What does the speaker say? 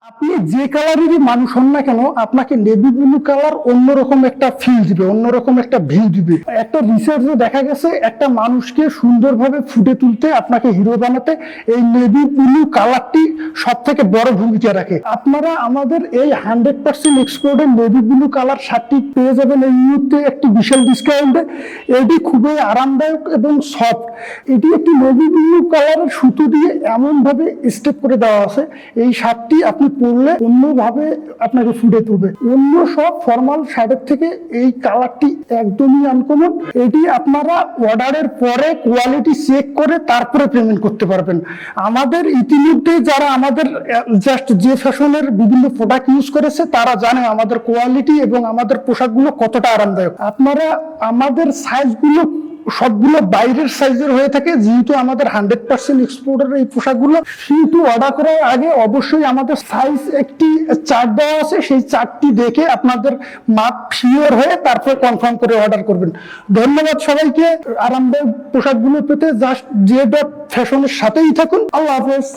আপনি যে কালারেরই মানুষ হন না কেন, আপনাকে নেভি ব্লু কালার অন্যরকম একটা ফিল দিবে, অন্যরকম একটা ভিউ দিবে। একটা রিসার্চে দেখা গেছে একটা মানুষকে সুন্দরভাবে ফুটে তুলতে, আপনাকে হিরো বানাতে এই নেভি ব্লু কালারটি সব থেকে বড় ভূমিকা রাখে। আপনারা আমাদের এই 100% এক্সপোর্টের নেভি ব্লু কালার শার্টটি পেয়ে যাবেন এই মুহূর্তে একটি বিশাল ডিসকাউন্টে। এটি খুবই আরামদায়ক এবং সফট। এটি একটি নেভি ব্লু কালারের সুতো দিয়ে এমন ভাবে স্টেপ করে দেওয়া আছে, এই শার্টটি আপনি পরলে অন্যভাবে আপনাকে ফুটে তুলবে। অন্য সব ফর্মাল শার্টের থেকে এই কালারটি একদমই আনকমন। এটি আপনারা অর্ডারের পরে কোয়ালিটি চেক করে তারপরে পেমেন্ট করতে পারবেন। আমাদের ইতিমধ্যে যারা আমাদের জাস্ট যে ফ্যাশনের বিভিন্ন প্রোডাক্ট ইউজ করেছে তারা জানে আমাদের কোয়ালিটি এবং আমাদের পোশাকগুলো কতটা আরামদায়ক। আপনারা আমাদের সাইজগুলো সবগুলো বাইরের সাইজের হয়ে থাকে, যেহেতু আমাদের 100% এক্সপোর্টের এই পোশাকগুলো, কিন্তু অর্ডার করার আগে অবশ্যই আমাদের সাইজ একটি চার্ট দেওয়া আছে, সেই চার্টটি দেখে আপনাদের মাপ শিওর হয়ে তারপর কনফার্ম করে অর্ডার করবেন। ধন্যবাদ সবাইকে। আরামদায়ক পোশাকগুলো পেতে জাস্ট যে ডট ফ্যাশনের সাথেই থাকুন। আল্লাহ হাফেজ।